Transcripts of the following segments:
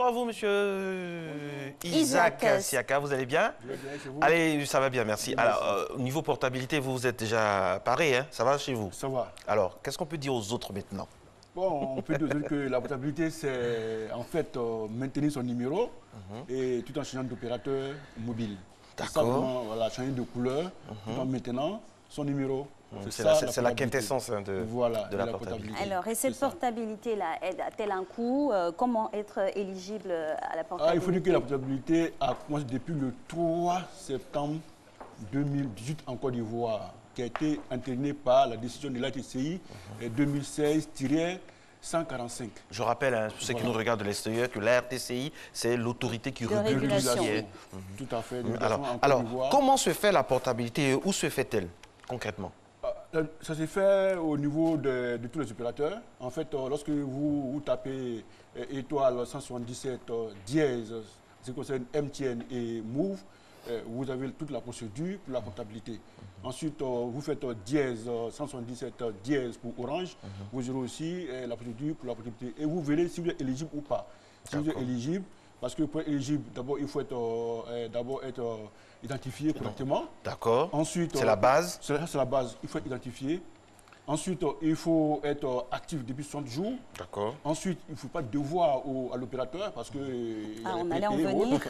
à vous, monsieur Isaac Siaka. Vous allez bien? Je vais bien, chez vous? Allez, ça va bien, merci. Alors, au niveau portabilité, vous êtes déjà paré, hein? Ça va chez vous? Ça va. Alors, qu'est-ce qu'on peut dire aux autres maintenant? Bon, on peut dire que la portabilité, c'est en fait maintenir son numéro et tout en changeant d'opérateur mobile. D'accord. Voilà, changer de couleur tout en maintenant son numéro. C'est la quintessence hein, voilà, de la portabilité. Alors, et cette portabilité-là, a-t-elle un coût? Comment être éligible à la portabilité? Il faut dire que la portabilité a commencé depuis le 3 septembre 2018 en Côte d'Ivoire, qui a été entérinée par la décision de l'ATCI 2016-145. Je rappelle, hein, pour ceux qui nous regardent de l'extérieur, que la RTCI, c'est l'autorité qui régule régulation. Tout à fait. Alors, comment se fait la portabilité et où se fait-elle concrètement? Ça s'est fait au niveau de tous les opérateurs. En fait, lorsque vous tapez étoile 177 dièse, ce qui concerne MTN et Move, vous avez toute la procédure pour la portabilité. Ensuite, vous faites dièse 177 dièse pour Orange. Vous aurez aussi la procédure pour la portabilité. Et vous verrez si vous êtes éligible ou pas. Si vous êtes éligible, parce que pour être éligible, d'abord, il faut être identifié correctement. D'accord. Ensuite, c'est la base. C'est la base. Il faut être identifié. Ensuite, il faut être actif depuis 60 jours. D'accord. Ensuite, il ne faut pas de devoir à l'opérateur parce que... on allait en venir.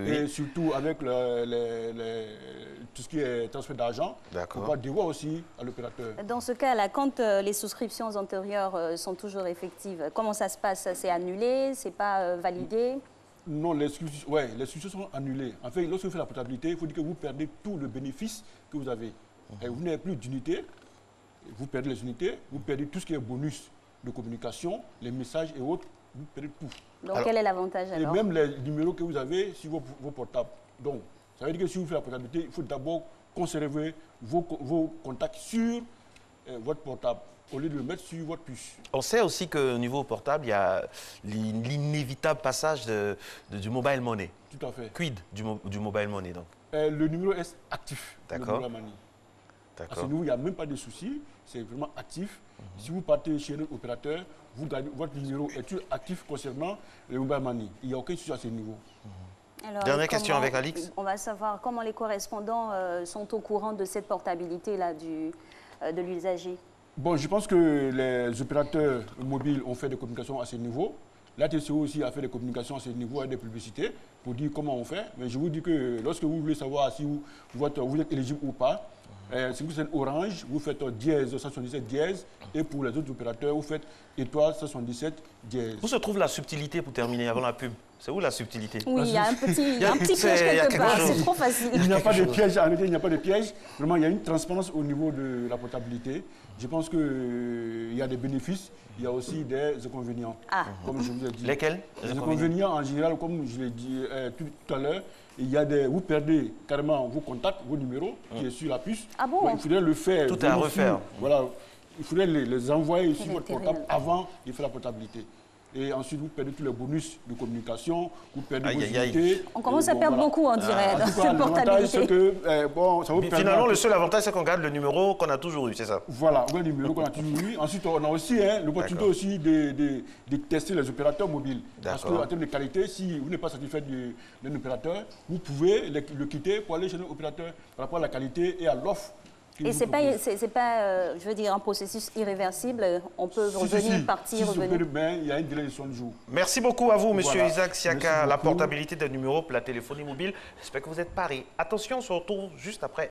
Et surtout avec tout ce qui est transfert d'argent, il ne faut pas de devoir aussi à l'opérateur. Dans ce cas-là, quand les souscriptions antérieures sont toujours effectives, comment ça se passe? C'est annulé? C'est pas validé? Non, les souscriptions sont annulées. En fait, lorsque vous faites la portabilité, il faut dire que vous perdez tout le bénéfice que vous avez. Et vous n'avez plus d'unités, vous perdez les unités, vous perdez tout ce qui est bonus de communication, les messages et autres, vous perdez tout. Donc, quel est l'avantage alors? Et même les numéros que vous avez sur vos portables. Donc, ça veut dire que si vous faites la portabilité, il faut d'abord conserver vos contacts sur votre portable, au lieu de le mettre sur votre puce. On sait aussi qu'au niveau portable, il y a l'inévitable passage du mobile money. Tout à fait. Quid du mobile money donc? Le numéro est actif. D'accord. À ce niveau, il n'y a même pas de souci, c'est vraiment actif. Si vous partez chez notre opérateur, vous gardez, votre numéro est toujours actif concernant le mobile money. Il n'y a aucun souci à ce niveau. Alors, dernière question avec Alix. On va savoir comment les correspondants sont au courant de cette portabilité-là de l'usager. Bon, je pense que les opérateurs mobiles ont fait des communications à ce niveau. La TCO aussi a fait des communications à ce niveau et des publicités pour dire comment on fait. Mais je vous dis que lorsque vous voulez savoir si vous êtes éligible ou pas, si vous êtes Orange, vous faites dièse 177 dièse et pour les autres opérateurs, vous faites étoile 177 dièse. Où se trouve la subtilité pour terminer avant la pub? C'est où la subtilité? Oui, il y a un petit piège quelque part, c'est trop facile. Il n'y a pas de piège, en réalité, il n'y a pas de piège. Vraiment, il y a une transparence au niveau de la portabilité. Je pense qu'il y a des bénéfices, il y a aussi des inconvénients, comme je vous ai dit. Lesquels? Les inconvénients, en général, comme je l'ai dit tout à l'heure, vous perdez carrément vos contacts, vos numéros, qui est sur la puce. Ah bon? Donc, il faudrait le faire. Tout est à refaire. Voilà, il faudrait les envoyer sur votre portable avant de faire la portabilité. Et ensuite, vous perdez tous les bonus de communication, vous perdez vos unités. On commence à perdre beaucoup, on dirait, dans cette portabilité. Finalement, le seul avantage, c'est qu'on garde le numéro qu'on a toujours eu, c'est ça? Voilà, le numéro qu'on a toujours eu. Ensuite, on a aussi l'opportunité aussi de tester les opérateurs mobiles. Parce qu'en termes de qualité, si vous n'êtes pas satisfait d'un opérateur, vous pouvez le quitter pour aller chez un opérateur par rapport à la qualité et à l'offre. Et ce n'est pas, je veux dire, un processus irréversible. On peut revenir, partir, revenir. Il y a une délai de 60 jours. Merci beaucoup à vous, monsieur Isaac Siaka. La portabilité des numéros pour la téléphonie mobile. J'espère que vous êtes parés. Attention, on se retrouve juste après.